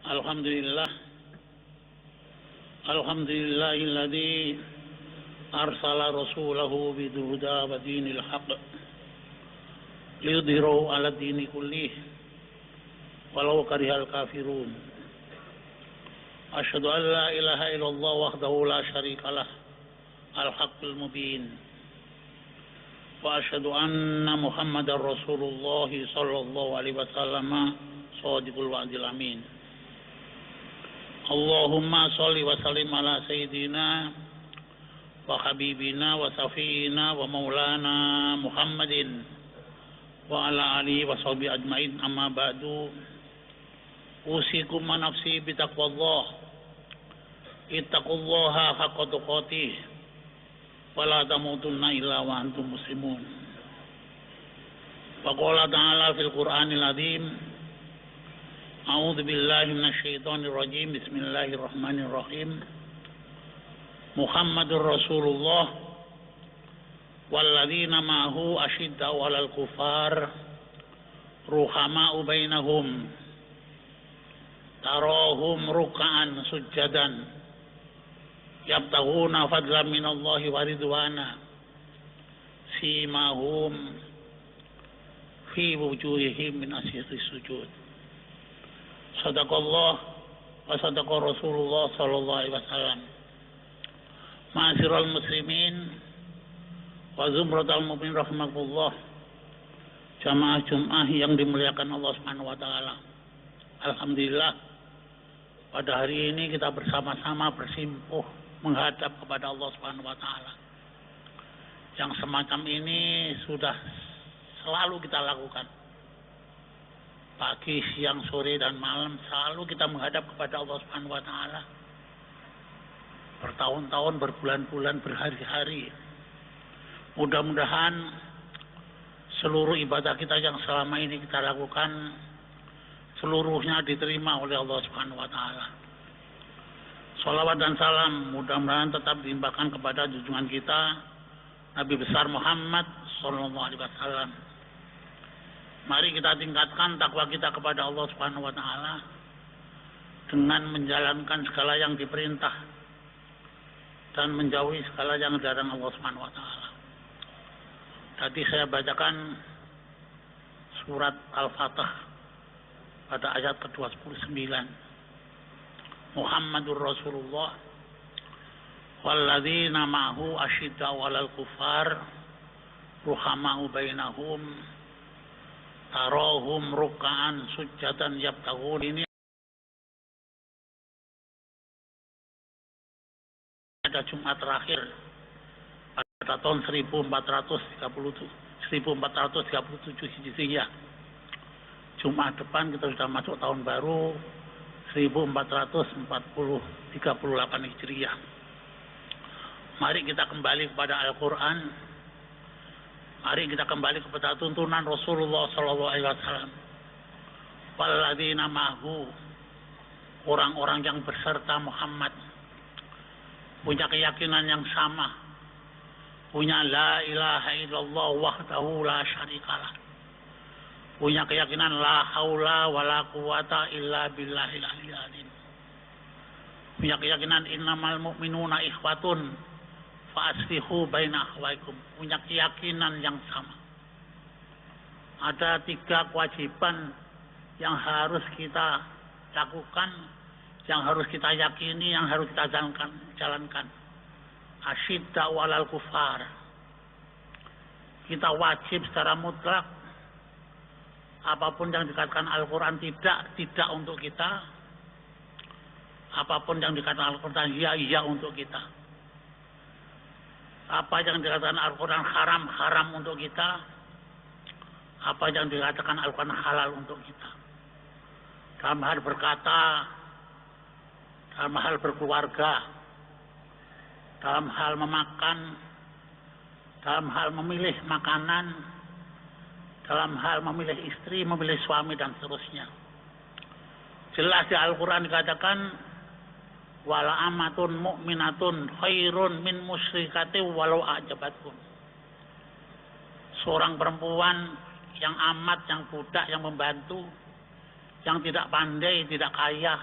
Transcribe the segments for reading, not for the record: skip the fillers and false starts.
Alhamdulillah. Alhamdulillahilladzi arsala rasulahu bidhuda wa dinil haqq liyudhhirahu 'ala dini kullih walau karihal kafirun. Asyhadu an la ilaha illallah wahdahu la syarikalah al-haqqul mubin. Wa asyhadu anna Muhammadar Rasulullah sallallahu alaihi wasallam shadiqul wa'dil amin. Allahumma sholli wa sallim ala sayyidina wa habibina wa safiina wa maulana Muhammadin wa ala alihi wa sahbihi ajmain, amma ba'du. Usikum wa nafsi bitaqwallah, ittaqullaha haqqa tuqatih wa la tamutunna illa wa antum muslimun. Wa qala ta'ala fil Qur'anil azim, a'udzu billahi minasyaitonir rajim, bismillahirrahmanirrahim. Muhammadur Rasulullah walladzina ma'ahu asyidda'u 'alal kufar ruhama'u bainahum tarahum ruk'an sujjadan yabtaghuna fadlan minallahi wa ridwana simahum fi wujuhihim min asyatis sujud. Sadaqallah wa sadaqa Rasulullah sallallahu alaihi wasallam. Ma'asyiral muslimin wa zumratal mu'minin rahimakumullah. Jamaah Jumat yang dimuliakan Allah Subhanahu wa taala. Alhamdulillah, pada hari ini kita bersama-sama bersimpuh menghadap kepada Allah Subhanahu wa taala. Yang semacam ini sudah selalu kita lakukan. Pagi, siang, sore, dan malam selalu kita menghadap kepada Allah Subhanahu wa taala. Bertahun-tahun, berbulan-bulan, berhari-hari. Mudah-mudahan seluruh ibadah kita yang selama ini kita lakukan seluruhnya diterima oleh Allah Subhanahu wa taala. Shalawat dan salam mudah-mudahan tetap dilimpahkan kepada junjungan kita Nabi besar Muhammad sallallahu alaihi wasallam. Mari kita tingkatkan takwa kita kepada Allah Subhanahu wa taala dengan menjalankan segala yang diperintah dan menjauhi segala yang dilarang Allah Subhanahu wa taala. Tadi saya bacakan surat Al-Fatah pada ayat ke-29. Muhammadur Rasulullah walladzina ma'ahu asyidda'u 'alal kufar ruhama'u bainahum tarahum ruk'an sujjadan yabtaghun. Ini ada Jumat terakhir pada tahun 1437 Hijriah. Jumat depan kita sudah masuk tahun baru 1438 Hijriah. Mari kita kembali kepada Al-Quran. Mari kita kembali kepada tuntunan Rasulullah sallallahu alaihi wasallam. Walladzina ma'ahu, orang-orang yang berserta Muhammad punya keyakinan yang sama, punya la ilaha illallah wahdahu la syarikalah, punya keyakinan la haula wala quwata illa billahil aliyyil azim, punya keyakinan innamal mu'minuna ikhwatun fa aslihu baina akhwaikum, punya keyakinan yang sama. Ada 3 kewajiban yang harus kita lakukan, yang harus kita yakini, yang harus kita jalankan. Asyidda'u 'alal kufar. Kita wajib secara mutlak apapun yang dikatakan Al-Quran tidak untuk kita. Apapun yang dikatakan Al-Quran iya untuk kita. Apa yang dikatakan Al-Quran haram untuk kita. Apa yang dikatakan Al-Quran halal untuk kita. Dalam hal berkata, dalam hal berkeluarga, dalam hal memakan, dalam hal memilih makanan, dalam hal memilih istri, memilih suami, dan seterusnya. Jelas di Al-Quran dikatakan wala amatun mu'minatun khairun min musyrikati walau a'jabatkum. Seorang perempuan yang amat, yang budak, yang membantu, yang tidak pandai, tidak kaya,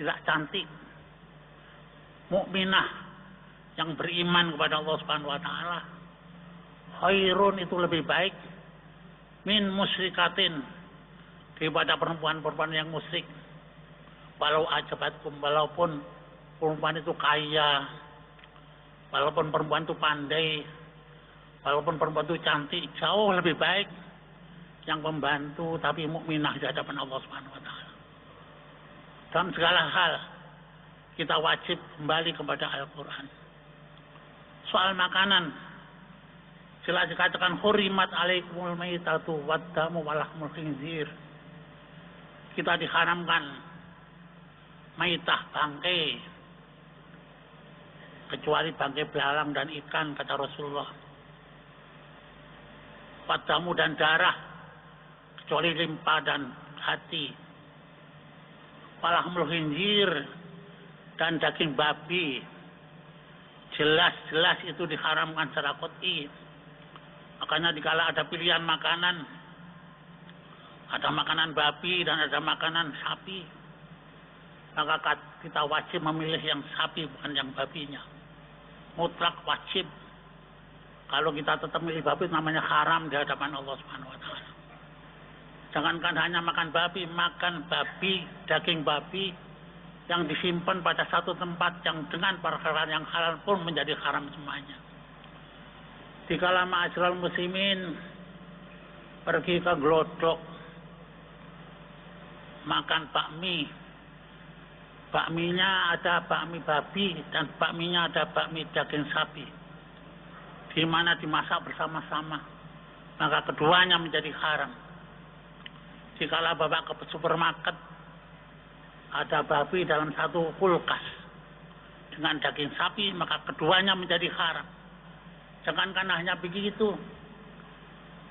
tidak cantik. Mukminah yang beriman kepada Allah Subhanahu wa taala, khairun itu lebih baik min musyrikatin daripada perempuan-perempuan yang musyrik. Walau ajabatkum, walaupun perempuan itu kaya, walaupun perempuan itu pandai, walaupun perempuan itu cantik, jauh lebih baik yang membantu tapi mukminah di hadapan Allah Subhanahu wa taala. Dalam segala hal kita wajib kembali kepada Al-Quran. Soal makanan, jelas dikatakan hurimat alaikumul maitatu waddamu walahmul khinzir. Kita diharamkan maitah, bangkai, kecuali bangkai belalang dan ikan, kata Rasulullah. Waddamu dan darah, kecuali limpa dan hati. Walahmul khinzir dan daging babi, jelas-jelas itu diharamkan secara qat'i. Makanya dikala ada pilihan makanan, ada makanan babi dan ada makanan sapi, maka kita wajib memilih yang sapi bukan yang babinya. Mutlak wajib. Kalau kita tetap milih babi namanya haram di hadapan Allah Subhanahu wa taala. Jangankan hanya makan babi, daging babi yang disimpan pada satu tempat yang dengan perkara yang halal pun menjadi haram semuanya. Dikala ma'asyiral muslimin pergi ke Glodok makan bakmi, bakminya ada bakmi babi dan bakminya ada bakmi daging sapi, di mana dimasak bersama-sama, maka keduanya menjadi haram. Dikala bapak ke supermarket, ada babi dalam satu kulkas dengan daging sapi, maka keduanya menjadi haram. Jangankan hanya begitu,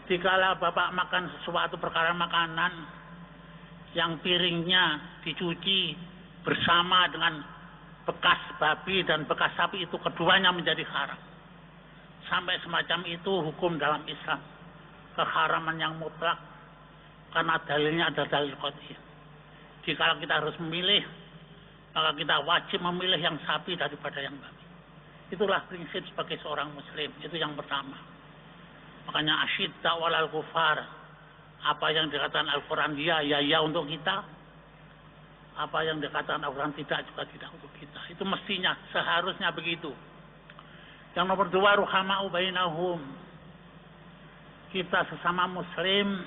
dikala bapak makan sesuatu perkara makanan yang piringnya dicuci bersama dengan bekas babi dan bekas sapi, itu keduanya menjadi haram. Sampai semacam itu hukum dalam Islam, keharaman yang mutlak, karena dalilnya ada dalil qat'i. Jika kita harus memilih, maka kita wajib memilih yang sapi daripada yang babi. Itulah prinsip sebagai seorang muslim, itu yang pertama. Makanya asyidda walal kufar, apa yang dikatakan Al-Quran ya untuk kita, apa yang dikatakan Al-Quran tidak untuk kita. Itu mestinya, seharusnya begitu. Yang nomor dua, ruhama'u bainahum. Kita sesama muslim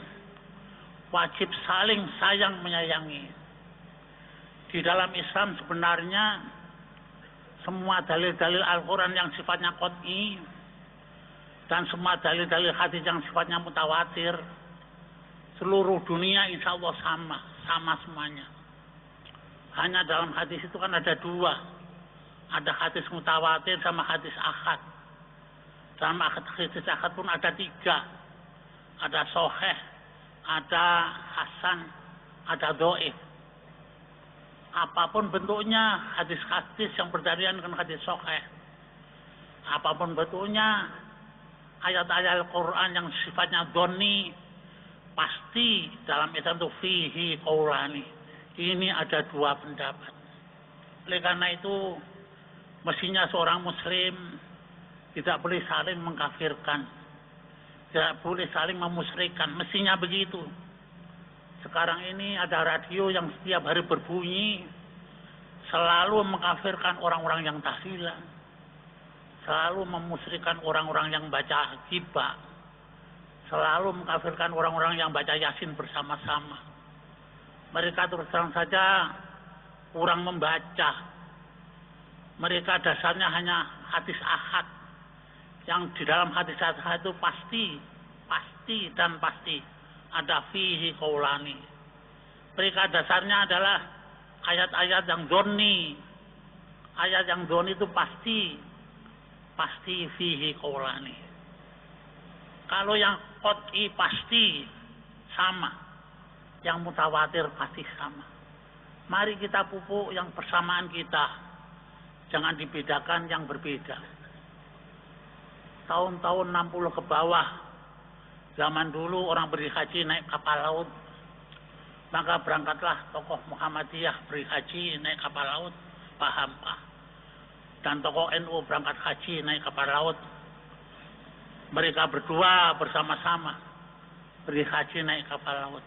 wajib saling sayang menyayangi. Di dalam Islam sebenarnya semua dalil-dalil Al-Quran yang sifatnya qat'i dan semua dalil-dalil hadis yang sifatnya mutawatir, seluruh dunia insya Allah sama semuanya. Hanya dalam hadis itu kan ada dua, ada hadis mutawatir sama hadis ahad. Dalam hadis ahad pun ada tiga, ada sahih, ada hasan, ada dhaif. Apapun bentuknya, hadis-hadis yang berdalian dengan hadis sahih, apapun bentuknya, ayat-ayat Al-Quran yang sifatnya dhonni, pasti dalam Islam itu fihi qaulani. Ini ada dua pendapat. Oleh karena itu, mestinya seorang muslim tidak boleh saling mengkafirkan, tidak boleh saling memusyrikan. Mestinya begitu. Sekarang ini ada radio yang setiap hari berbunyi, selalu mengkafirkan orang-orang yang tahlilan, selalu memusyrikan orang-orang yang baca ghibah, selalu mengkafirkan orang-orang yang baca Yasin bersama-sama. Mereka terus terang saja kurang membaca. Mereka dasarnya hanya hadis ahad, yang di dalam hadis ahad itu pasti ada fihi qaulani. Mereka dasarnya adalah ayat-ayat yang dhonni. Ayat yang dhonni itu pasti fihi qaulani. Kalau yang qat'i pasti sama, yang mutawatir pasti sama. Mari kita pupuk yang persamaan kita, jangan dibedakan yang berbeda. Tahun-tahun 60 ke bawah, zaman dulu orang pergi haji naik kapal laut. Maka berangkatlah tokoh Muhammadiyah pergi haji naik kapal laut, Pak Hamka. Dan tokoh NU berangkat haji naik kapal laut. Mereka berdua bersama-sama pergi haji naik kapal laut.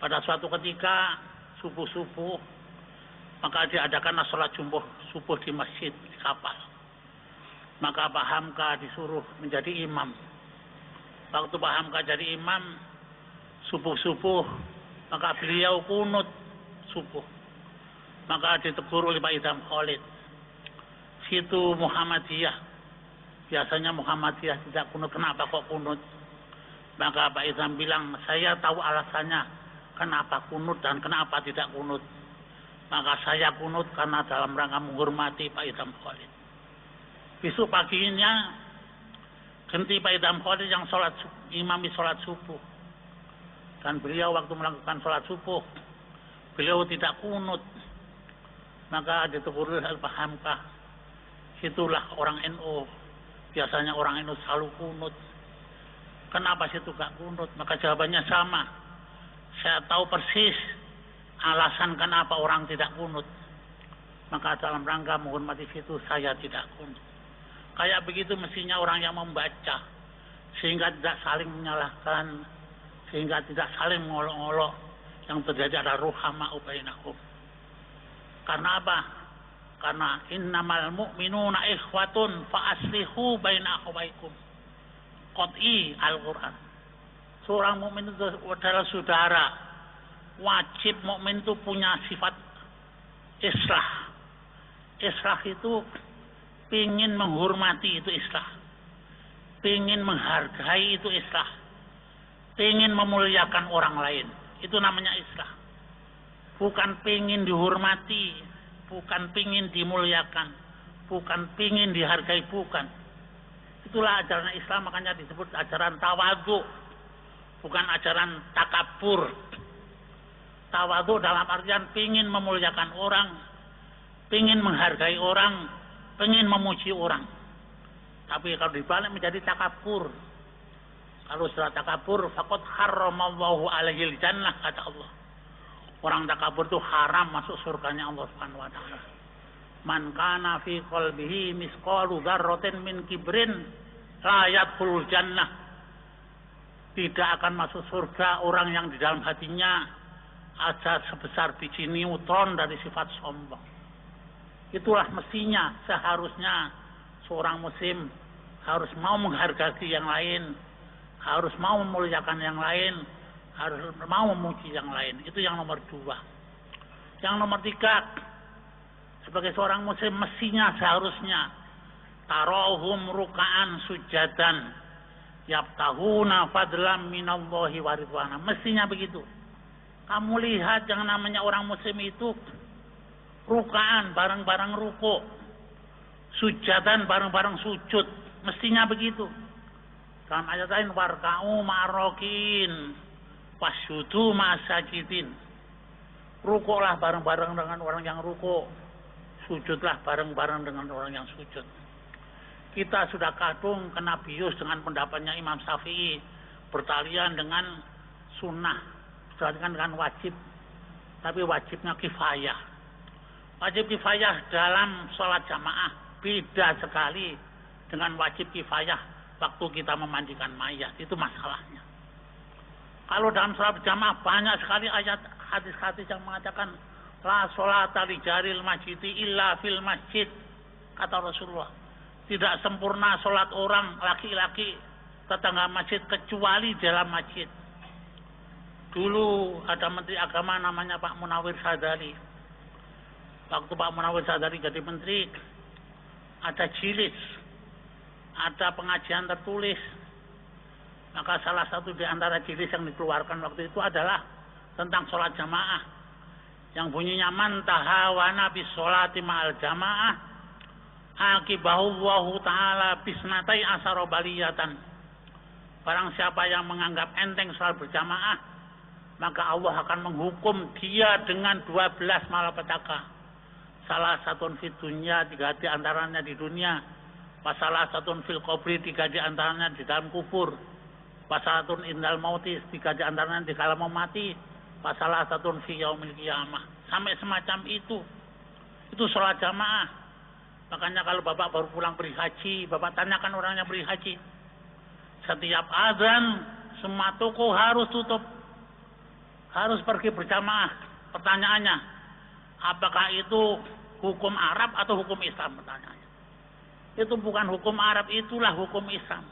Pada suatu ketika subuh-subuh, maka diadakanlah sholat subuh di masjid di kapal. Maka Pak Hamka disuruh menjadi imam. Waktu Pak Hamka jadi imam, subuh-subuh, maka beliau kunut subuh. Maka ditegur oleh Pak Idham Khalid. Situ Muhammadiyah. Biasanya Muhammadiyah tidak kunut. Kenapa kok kunut? Maka Pak Idham bilang, saya tahu alasannya kenapa kunut dan kenapa tidak kunut. Maka saya kunut karena dalam rangka menghormati Pak Idham Khalid. Besok paginya, ganti Pak Idham Khalid yang imami sholat subuh. Dan beliau waktu melakukan sholat subuh, beliau tidak kunut. Maka ditegur oleh Pak Hamka. Situlah orang NU. Biasanya orang NU selalu kunut. Kenapa situ gak kunut? Maka jawabannya sama. Saya tahu persis alasan kenapa orang tidak kunut. Maka dalam rangka menghormati situ, saya tidak kunut. Kayak begitu mestinya orang yang membaca. Sehingga tidak saling menyalahkan, sehingga tidak saling mengolok-olok. Yang terjadi adalah ruhama'u bainakum. Karena apa? Karena innamal mu'minuna ikhwatun fa aslihu baina akhawaikum. Qot'i Al-Quran. Seorang mukmin itu adalah saudara. Wajib mukmin itu punya sifat islah. Islah itu pingin menghormati, itu islah. Pingin menghargai, itu islah. Pingin memuliakan orang lain, itu namanya islah. Bukan pingin dihormati, bukan pingin dimuliakan, bukan pingin dihargai, bukan. Itulah ajaran Islam, makanya disebut ajaran tawadhu, bukan ajaran takabur. Tawadhu dalam artian pingin memuliakan orang, pingin menghargai orang, pingin memuji orang. Tapi kalau dibalik menjadi takabur. Kalau sudah takabur, faqad harramallahu alaihil jannah, kata Allah. Orang takabur itu haram masuk surganya Allah Subhanahu wa taala. Man kana fi qalbihi misqalu dzarratin min kibrin la yadkhulul jannah. Tidak akan masuk surga orang yang di dalam hatinya ada sebesar biji neutron dari sifat sombong. Itulah mestinya, seharusnya seorang muslim harus mau menghargai yang lain, harus mau memuliakan yang lain, harus mau memuji yang lain. Itu yang nomor 2. Yang nomor 3, sebagai seorang muslim mestinya seharusnya tarohum ruka'an sujadan yabtahuna fadlam minallahi wa ridwana. Mestinya begitu. Kamu lihat yang namanya orang muslim itu ruka'an, bareng-bareng ruku', sujadan, bareng-bareng sujud. Mestinya begitu. Dalam ayat lain, warka'u ma'arokin wasjudu ma'asajidin. Rukuklah bareng-bareng dengan orang yang rukuk, sujudlah bareng-bareng dengan orang yang sujud. Kita sudah kadung kena bius dengan pendapatnya Imam Syafi'i, bertalian dengan sunnah, bertalian dengan wajib. Tapi wajibnya kifayah. Wajib kifayah dalam sholat jamaah beda sekali dengan wajib kifayah waktu kita memandikan mayat. Itu masalahnya. Kalau dalam sholat berjamaah banyak sekali ayat hadis-hadis yang mengatakan la sholata li jaril masjidi illa fil masjid, kata Rasulullah. Tidak sempurna sholat orang laki-laki tetangga masjid kecuali dalam masjid. Dulu ada Menteri Agama namanya Pak Munawir Sadali. Waktu Pak Munawir Sadali jadi menteri, ada jilid, ada pengajian tertulis. Maka salah satu di antara jilid yang dikeluarkan waktu itu adalah tentang sholat jamaah. Yang bunyinya man tahawana bis sholati ma'al jamaah akibahullahu ta'ala bisnatai asaro baliyatan. Barang siapa yang menganggap enteng sholat berjamaah, maka Allah akan menghukum dia dengan 12 malapetaka. Salah satu fil dunya, 3 di antaranya di dunia. Salah satu fil qabri, 3 di antaranya di dalam kubur. Salah satu indal mautis, 3 di antaranya di kala mau mati. fasalasatun fi yaumil qiyamah. Sampai semacam itu. Itu sholat jamaah. Makanya kalau Bapak baru pulang beri haji, Bapak tanyakan orangnya beri haji. Setiap azan, semua toko harus tutup. Harus pergi berjamaah. Pertanyaannya, apakah itu hukum Arab atau hukum Islam? Pertanyaannya. Itu bukan hukum Arab, itulah hukum Islam.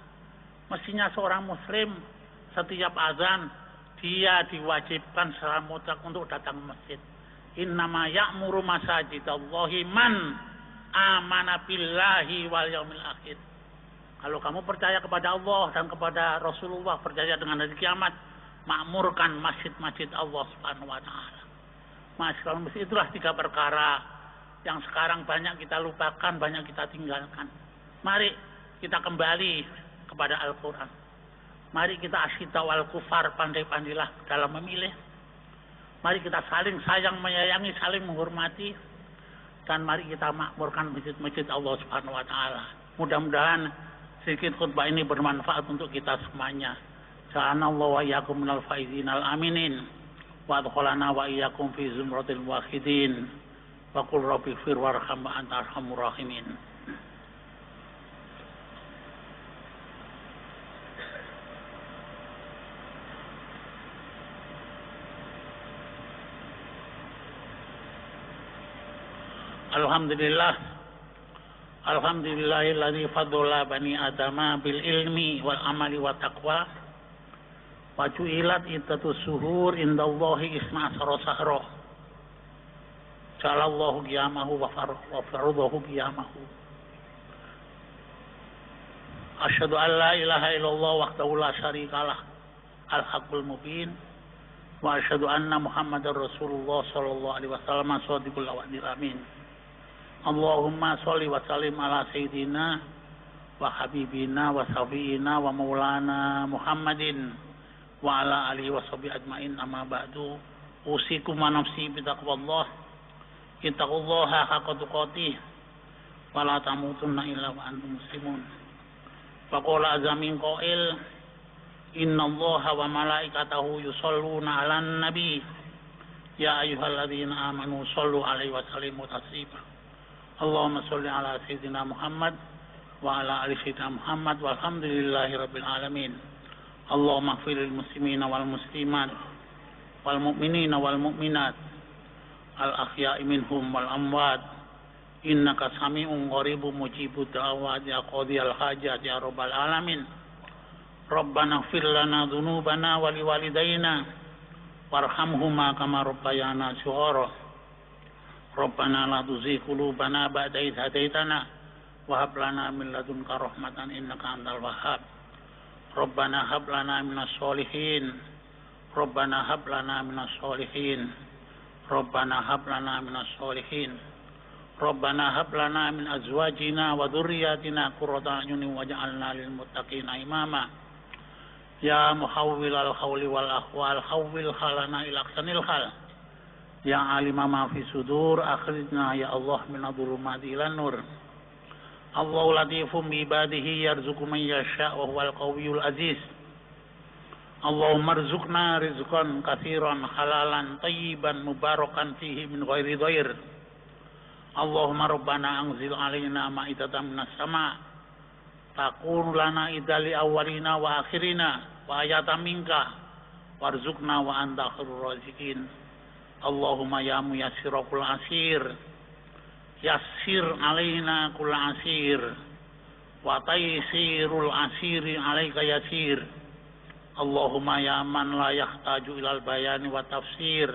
Mestinya seorang muslim setiap azan, dia diwajibkan secara mutlak untuk datang ke masjid. Innama ya'muru masajidallahi man amana billahi wal yaumil akhir. Kalau kamu percaya kepada Allah dan kepada Rasulullah, percaya dengan hari kiamat, makmurkan masjid-masjid Allah Subhanahu wa taala. Masjid itulah 3 perkara yang sekarang banyak kita lupakan, banyak kita tinggalkan. Mari kita kembali kepada Al-Qur'an. Mari kita asyidda wal kufar, pandai-pandailah dalam memilih. Mari kita saling sayang menyayangi, saling menghormati, dan mari kita makmurkan masjid-masjid Allah Subhanahu wa taala. Mudah-mudahan sedikit khutbah ini bermanfaat untuk kita semuanya. Ja'alallahu wa iyyakum minal faizin al-aminin wa adkhalana wa iyyakum fi zumratil muwahhidin wa qul rabbighfir warham wa anta arhamur rahimin. Alhamdulillah, alhamdulillahilladzi fadala bani adama bil ilmi wal amali wa taqwa wa ju'ilat iddatu suhur indallahi isna asara sahra ja'alallahu qiyamahu wa faradahu qiyamahu. Asyhadu an la ilaha illallah wahdahu la syarikalah al-haqqul mubin wa asyhadu anna muhammadar rasulullah sallallahu alaihi wasallam shadiqul wa'dil amin. Allahumma sholli wa sallim ala sayyidina wa habibina wa syafiina wa maulana Muhammadin wa ala alihi wa sahbihi ajmain, amma ba'du. Usikum wa nafsi bitaqwallah. Ittaqullaha haqqa tuqatih wa la tamutunna illa wa antum muslimun. Wa qala azamin qail innallaha wa malaikatahu yusholluna 'alan nabi ya ayyuhalladzina amanu shollu 'alaihi wa sallimu taslima. Allahumma sholli ala sayyidina Muhammad wa ala ali sayyidina Muhammad walhamdulillahi rabbil alamin. Allahumma ighfir lil muslimina wal muslimat wal mu'minina wal mu'minat al ahya'i minhum wal amwat innaka sami'un qaribun mujibud da'awat ya qadiyal hajat ya rabbal alamin. Rabbana ighfir lana dhunubana wa liwalidayna warhamhuma kama rabbayana shighara. Rabbana la tuzigh qulubana ba'da idh hadaitana wa hab lana min ladunka rahmatan innaka antal wahhab. Rabbana hab lana minas sholihin. Rabbana hab lana minas sholihin. Rabbana hab lana minas sholihin. Rabbana hab lana min azwajina wa dhurriyyatina qurrata a'yunin waj'alna lil muttaqina imama. Ya muhawwilal khawli wal ahwal hawwil khalana ila ahsanil hal. Ya alima ma fi sudur akhrijna ya Allah min adh-dhulumati ilan nur. Allahu latifum bi ibadihi yarzuqu man yasha wa huwal qawiyyul aziz. Allahumma rzuqna rizqan katsiran halalan tayyiban mubarakan fihi min ghairi dhair. Allahumma rabbana anzil alaina ma'idatan minas sama' takunu lana idali awwalina wa akhirina wa ayatan minka warzuqna wa anta khairur raziqin. Allahumma ya muyassira kull asir yassir alaina kull asir wa taysirul asiri alaika yasir. Allahumma ya man la yahtaju ilal bayani wa tafsir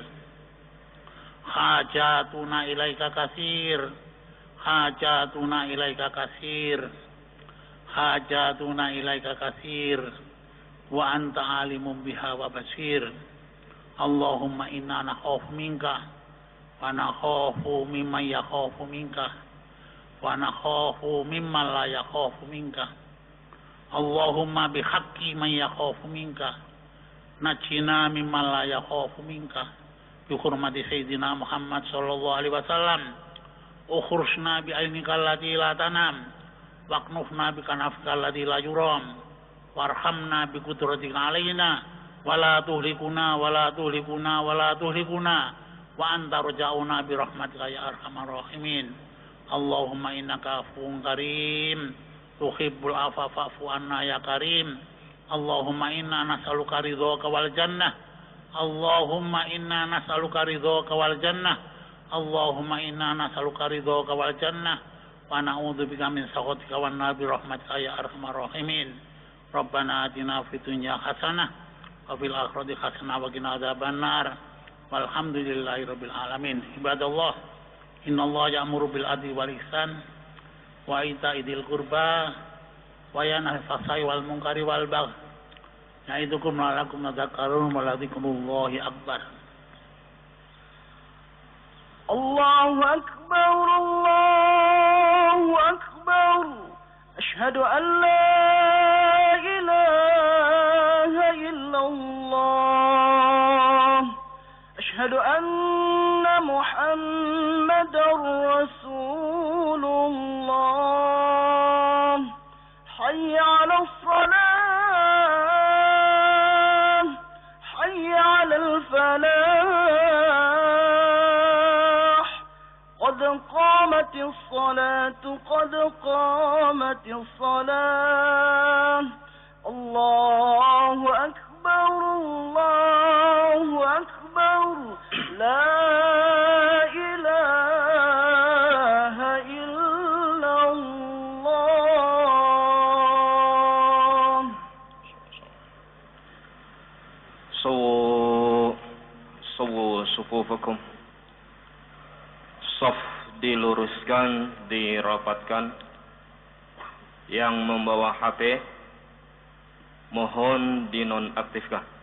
hajatuna ilaika kasir hajatuna ilaika kasir hajatuna ilaika kasir wa anta alimun biha wa basir. Allahumma inna nakhafu minka wa nakhafu mimman yakhafu minka wa nakhafu mimman la yakhafu minka. Allahumma bihaqqi man yakhafu minka najina mimman la yakhafu minka bi hurmati sayyidina Muhammad sallallahu alaihi wasallam. Ukhrushna bi ainika allati la tanam waqnufna bi kanafika allati la yuram warhamna bi qudratika alaina ولا تهلكنا ولا تهلكنا ولا تهلكنا وأنت رجاؤنا برحمتك يا أرحم الراحمين اللهم إنك عفو كريم تحب العفو فاعف عنا يا كريم اللهم إنا نسألك رضاك والجنة اللهم إنا نسألك رضاك والجنة اللهم إنا نسألك رضاك والجنة ونعوذ بك من سخطك والنار برحمتك يا أرحم الراحمين ربنا آتنا في الدنيا حسنة وفي الآخرة حسنة وقنا عذاب النار والحمد لله رب العالمين عباد الله إن الله يأمر بالعدل والإحسان وإيتاء ذي القربى وينهى عن الفحشاء والمنكر والبغي يعظكم لعلكم تذكرون ولذكر الله أكبر الله أكبر الله أكبر أشهد أن لا إله إلا الله أشهد أن محمدا رسول الله حي على الصلاة حي على الفلاح قد قامت الصلاة قد قامت الصلاة الله أكبر الله أكبر لا إله إلا الله Sawu sufufakum. Saf diluruskan, dirapatkan. Yang membawa HP mohon dinonaktifkan.